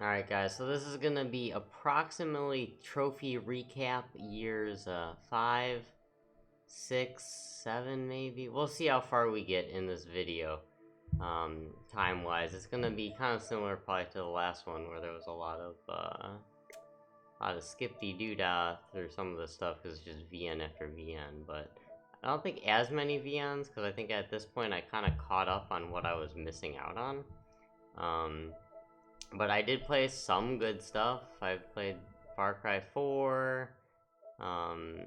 Alright guys, so this is gonna be approximately trophy recap years 5, 6, 7 maybe. We'll see how far we get in this video. Time-wise, it's gonna be kind of similar probably to the last one where there was a lot of skip-de-doo-dah through some of the stuff because it's just VN after VN, but I don't think as many VNs because I think at this point I kind of caught up on what I was missing out on. But I did play some good stuff. I played Far Cry 4. Um,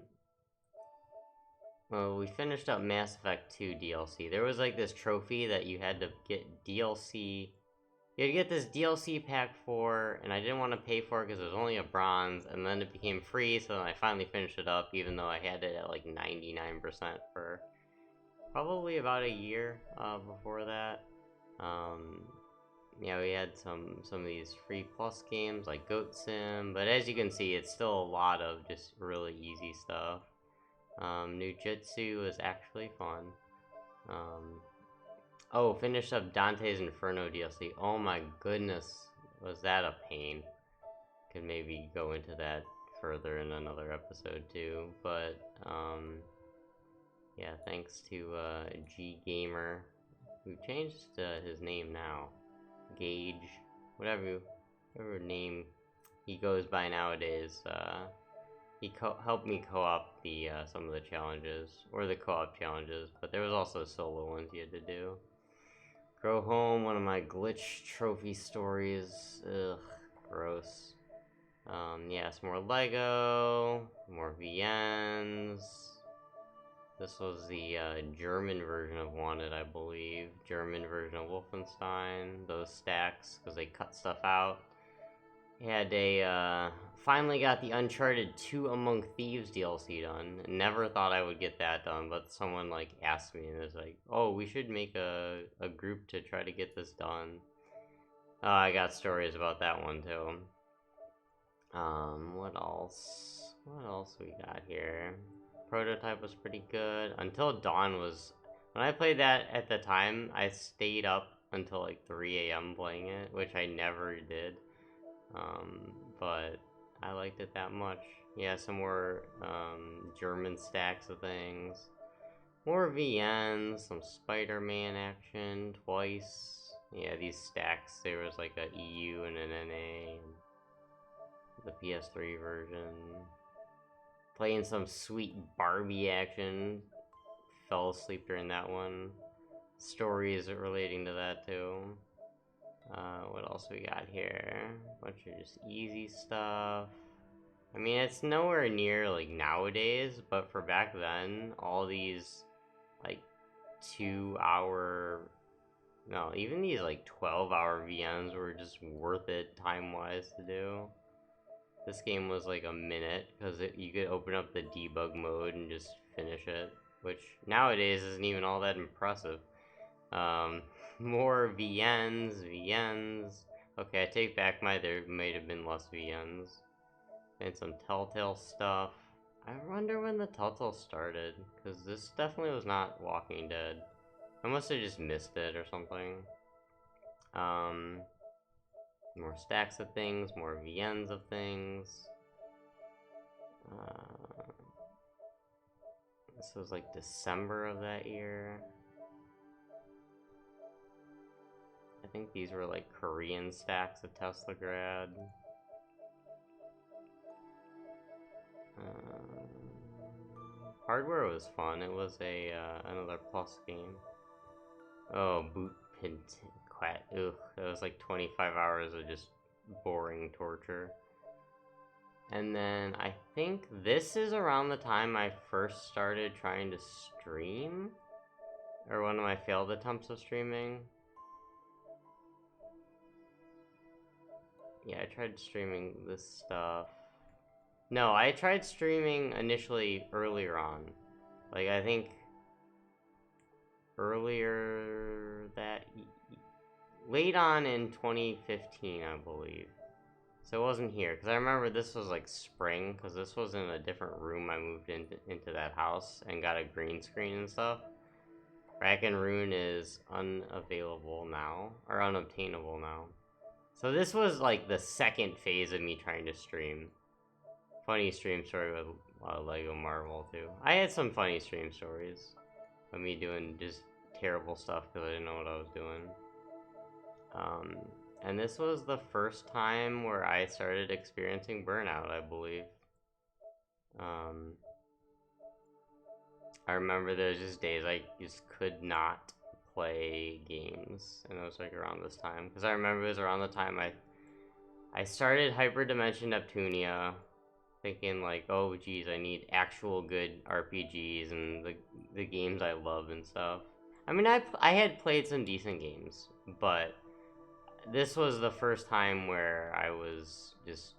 well, we finished up Mass Effect 2 DLC. There was like this trophy that you had to get DLC. You had to get this DLC pack for, and I didn't want to pay for it because it was only a bronze, and then it became free, so then I finally finished it up, even though I had it at like 99% for probably about a year before that. Yeah, we had some of these free plus games like Goat Sim, but as you can see, it's still a lot of just really easy stuff. New Jitsu was actually fun. Oh, finished up Dante's Inferno DLC. Oh my goodness, was that a pain? Could maybe go into that further in another episode too, but yeah, thanks to G Gamer, who changed his name now. Gage, whatever name he goes by nowadays. He helped me co-op the some of the challenges or the co-op challenges, but there was also solo ones you had to do. Grow Home, one of my glitch trophy stories. Ugh, gross. Yeah, some more Lego, more VNs. This was the German version of Wanted, I believe. German version of Wolfenstein. Those stacks, because they cut stuff out. Had a, finally got the Uncharted 2 Among Thieves DLC done. Never thought I would get that done, but someone, like, asked me, and it was like, oh, we should make a group to try to get this done. I got stories about that one, too. What else? What else we got here? Prototype was pretty good. Until Dawn was... When I played that at the time, I stayed up until like 3 a.m. playing it, which I never did. But I liked it that much. Yeah, some more German stacks of things. More VNs, some Spider-Man action, twice. Yeah, these stacks, there was like a EU and an NA. The PS3 version. Playing some sweet Barbie action. Fell asleep during that one. Stories relating to that too. What else we got here? Bunch of just easy stuff. I mean, it's nowhere near like nowadays, but for back then, all these like 2 hour, no, even these like 12-hour VNs were just worth it time-wise to do. This game was like a minute because you could open up the debug mode and just finish it, which nowadays isn't even all that impressive. More VNs. Okay, I take back there might have been less VNs. And some Telltale stuff. I wonder when the Telltale started, because this definitely was not Walking Dead. I must have just missed it or something. More stacks of things, more VNs of things. This was like December of that year. I think these were like Korean stacks of Teslagrad. Hardware was fun. It was another plus game. Oh, boot pin quat. Ugh, that was like 25 hours of just boring torture. And then I think this is around the time I first started trying to stream, or one of my failed attempts of streaming. Yeah, I tried streaming this stuff. No, I tried streaming initially earlier on. Like, I think earlier that... late on in 2015, I believe. So it wasn't here, because I remember this was like spring, because this was in a different room I moved into that house and got a green screen and stuff. Rack and Rune is unavailable now, or unobtainable now. So this was like the second phase of me trying to stream. Funny stream story with Lego Marvel too. I had some funny stream stories of me doing just terrible stuff because I didn't know what I was doing. And this was the first time where I started experiencing burnout, I believe. I remember there's just days I just could not play games, and it was like around this time because I remember it was around the time I started Hyperdimension Neptunia, thinking like, oh geez, I need actual good RPGs and the games I love and stuff. I mean, I had played some decent games, but this was the first time where I was just,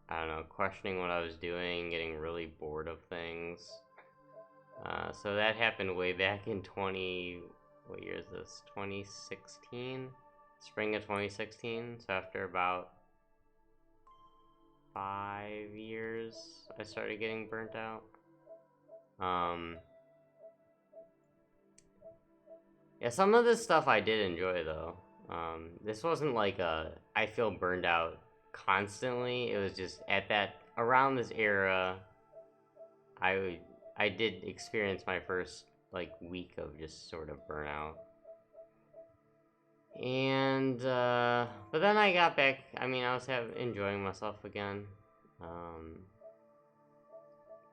I don't know, questioning what I was doing, getting really bored of things. So that happened way back in what year is this? 2016? Spring of 2016. So after about 5 years, I started getting burnt out. Yeah, some of this stuff I did enjoy though. This wasn't like I feel burned out constantly. It was just at that around this era, I did experience my first like week of just sort of burnout. And but then I got back. I mean, I was enjoying myself again.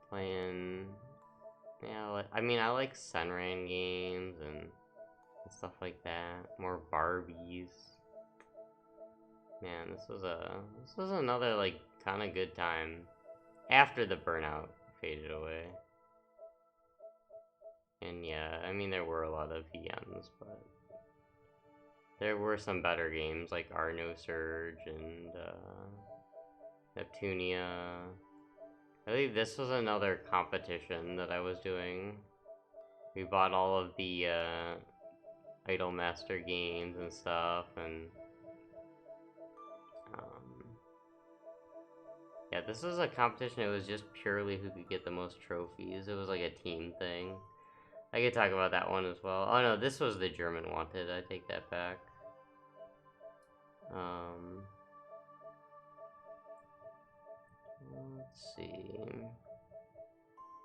Playing, yeah. I mean, I like Sunrain games and stuff like that. More Barbies. Man, this was another like kind of good time after the burnout faded away. And yeah, I mean there were a lot of VMs, but there were some better games like Arno Surge and Neptunia. I believe this was another competition that I was doing. We bought all of the Idolmaster games and stuff, and yeah, this was a competition. It was just purely who could get the most trophies. It was like a team thing. I could talk about that one as well. Oh no, this was the German Wanted. I take that back. Let's see.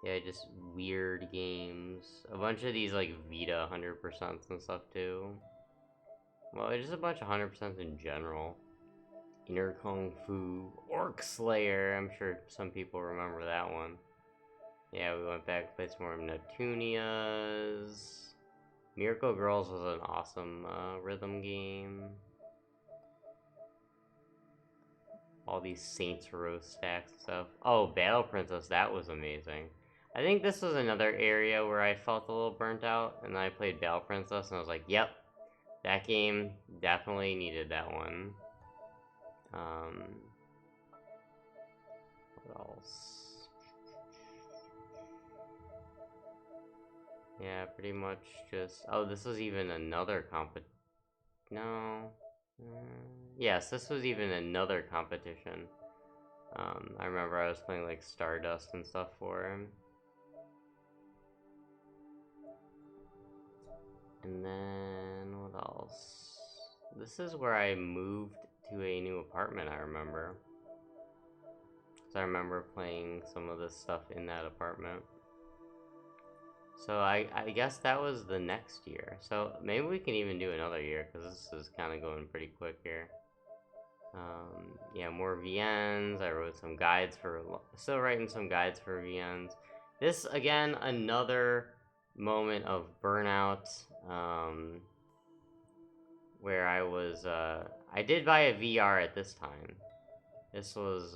Yeah, just weird games. A bunch of these like Vita 100% and stuff too. Well, just a bunch of 100% in general. Inner Kung Fu, Orc Slayer. I'm sure some people remember that one. Yeah, we went back and played some more Neptunias. Miracle Girls was an awesome rhythm game. All these Saints Row stacks and stuff. Oh, Battle Princess, that was amazing. I think this was another area where I felt a little burnt out, and I played Battle Princess, and I was like, yep, that game definitely needed that one. What else? Yeah, pretty much just... Oh, this was even another No. Yes, this was even another competition. I remember I was playing like Stardust and stuff for him. And then what else? This is where I moved to a new apartment, I remember. So I remember playing some of this stuff in that apartment. So I guess that was the next year. So maybe we can even do another year, because this is kind of going pretty quick here. Yeah, more VNs. I wrote some guides for... Still writing some guides for VNs. This, again, another moment of burnout. Where I was... I did buy a VR at this time. This was...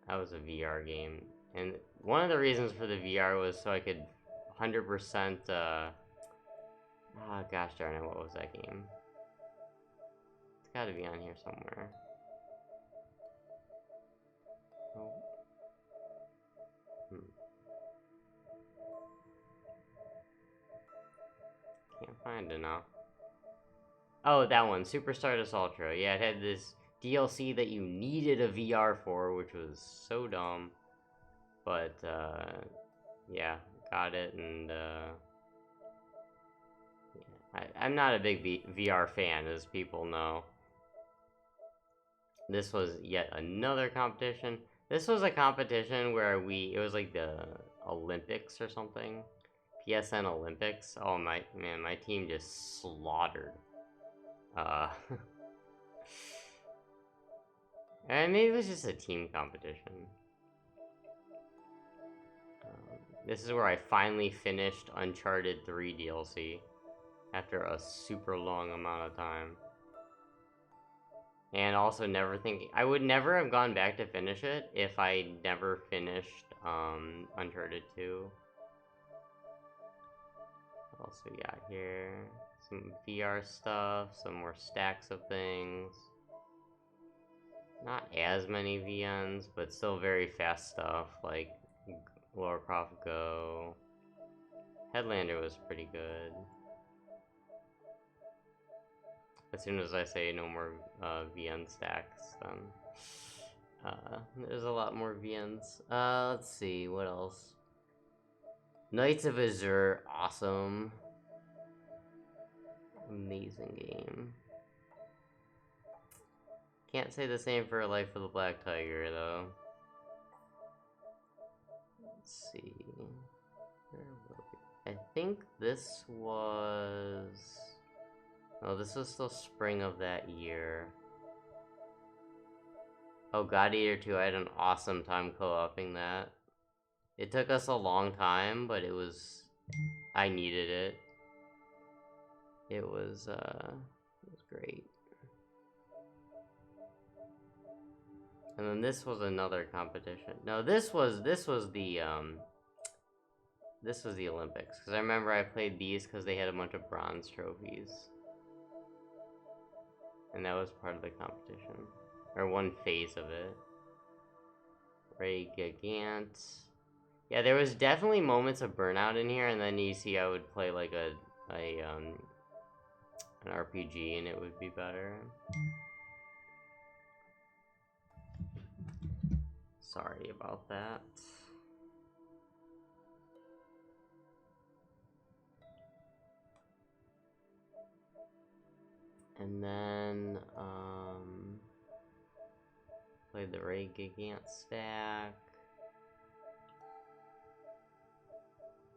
That was a VR game. And one of the reasons for the VR was so I could 100%... Oh, gosh darn it, what was that game? It's gotta be on here somewhere. Oh. Can't find it now. Oh, that one, Super Stardust Ultra. Yeah, it had this DLC that you needed a VR for, which was so dumb. But, yeah, got it, and, yeah. I'm not a big VR fan, as people know. This was yet another competition. This was a competition where it was like the Olympics or something. PSN Olympics. Oh my man, my team just slaughtered. And maybe it was just a team competition. This is where I finally finished Uncharted 3 DLC after a super long amount of time. And also never thinking I would never have gone back to finish it if I never finished Uncharted 2. What else we got here? Some VR stuff, some more stacks of things. Not as many VNs, but still very fast stuff like Lara Croft Go. Headlander was pretty good. As soon as I say no more VN stacks, then there's a lot more VNs. Let's see, what else? Knights of Azure, awesome. Amazing game. Can't say the same for Life of the Black Tiger, though. Let's see. Where were we? I think this was... Oh, this was still spring of that year. Oh, God Eater 2, I had an awesome time co-oping that. It took us a long time, but it was... I needed it. It was great. And then this was another competition. No, this was the Olympics, because I remember I played these because they had a bunch of bronze trophies. And that was part of the competition. Or one phase of it. Ray Gigant. Yeah, there was definitely moments of burnout in here, and then you see I would play like an RPG and it would be better. Sorry about that. And then, played the Ray Gigant stack.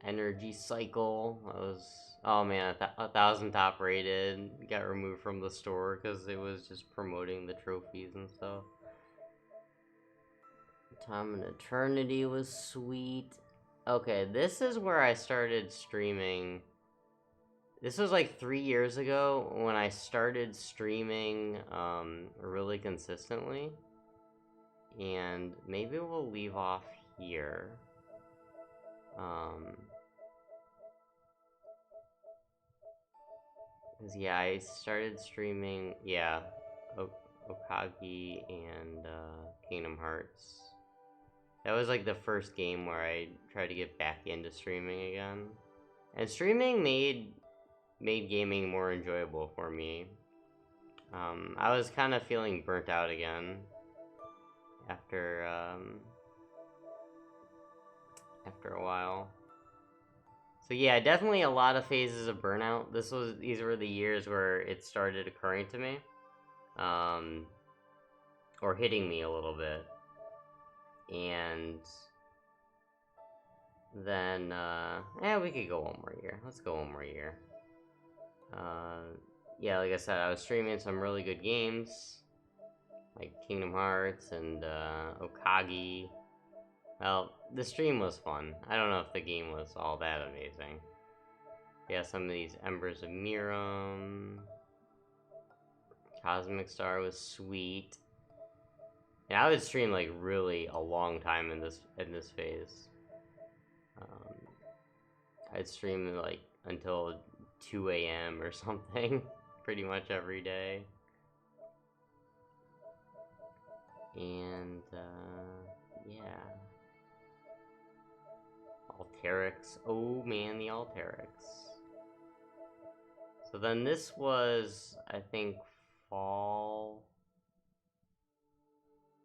Energy Cycle, that was, oh man, 1,000 top rated, got removed from the store because it was just promoting the trophies and stuff. Time and Eternity was sweet. Okay, this is where I started streaming. This was like 3 years ago when I started streaming really consistently. And maybe we'll leave off here. Cause yeah, I started streaming, yeah, Okagi and Kingdom Hearts. That was like the first game where I tried to get back into streaming again. And streaming made gaming more enjoyable for me. I was kind of feeling burnt out again after a while. So yeah, definitely a lot of phases of burnout. These were the years where it started occurring to me. Or hitting me a little bit. And then, we could go one more year. Let's go one more year. Yeah, like I said, I was streaming some really good games, like Kingdom Hearts and Okagi. Well, the stream was fun. I don't know if the game was all that amazing. Yeah, some of these Embers of Miram. Cosmic Star was sweet. And I would stream like really a long time in this phase. I'd stream like until 2 a.m. or something, pretty much every day. And yeah. Alteryx. Oh man, the Alteryx. So then this was, I think, fall.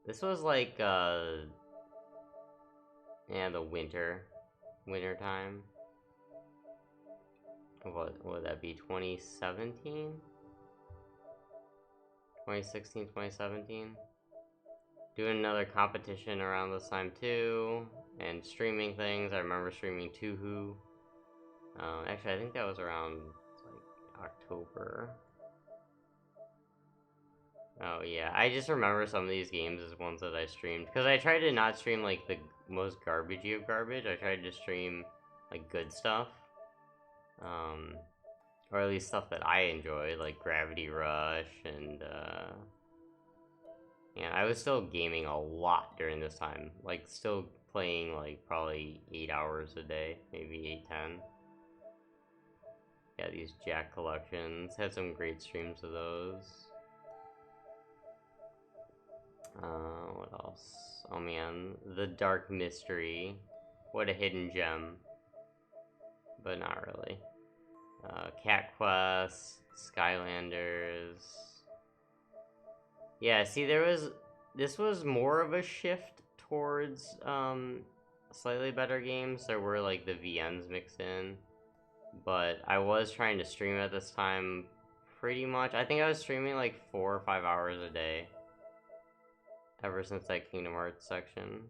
This was like, the winter time. What would that be, 2017? 2016, 2017? doing another competition around this time too, and streaming things. I remember streaming Tuhu. Actually, I think that was around like October. Oh yeah, I just remember some of these games as ones that I streamed because I tried to not stream like the most garbagey of garbage. I tried to stream like good stuff, or at least stuff that I enjoy, like Gravity Rush and yeah, I was still gaming a lot during this time, like still playing like probably 8 hours a day, maybe 8-10. Yeah, these Jack collections had some great streams of those. What else? Oh man, The Dark Mystery. What a hidden gem. But not really. Cat Quest, Skylanders. Yeah, see, this was more of a shift towards, slightly better games. There were, like, the VNs mixed in. But I was trying to stream at this time pretty much. I think I was streaming, like, 4 or 5 hours a day. Ever since that Kingdom Hearts section.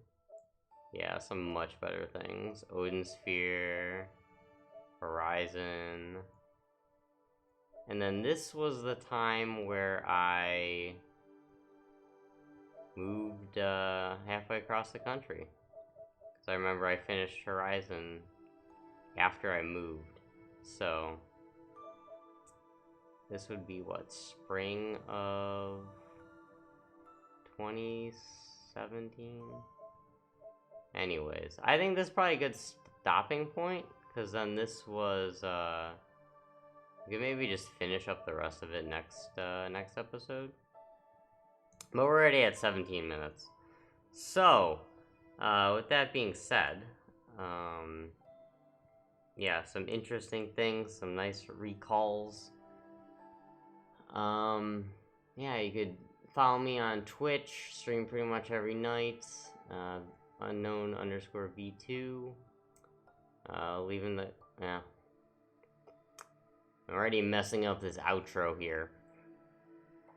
Yeah, some much better things. Odin Sphere, Horizon. And then this was the time where I moved halfway across the country. Because I remember I finished Horizon after I moved. So, this would be what, spring of 2017? Anyways, I think this is probably a good stopping point, because then this was, we could maybe just finish up the rest of it next episode. But we're already at 17 minutes. So, with that being said, yeah, some interesting things, some nice recalls. Yeah, you could follow me on Twitch, stream pretty much every night. Unknown_V2. Leaving the, yeah. I'm already messing up this outro here.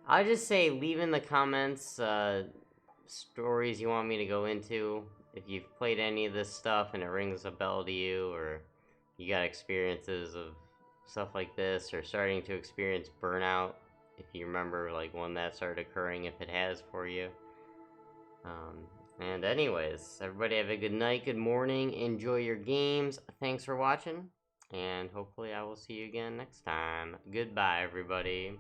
I'll just say leave in the comments, stories you want me to go into. If you've played any of this stuff and it rings a bell to you, or you got experiences of stuff like this, or starting to experience burnout, if you remember, like, when that started occurring, if it has for you. And anyways, everybody have a good night, good morning, enjoy your games, thanks for watching, and hopefully I will see you again next time. Goodbye, everybody.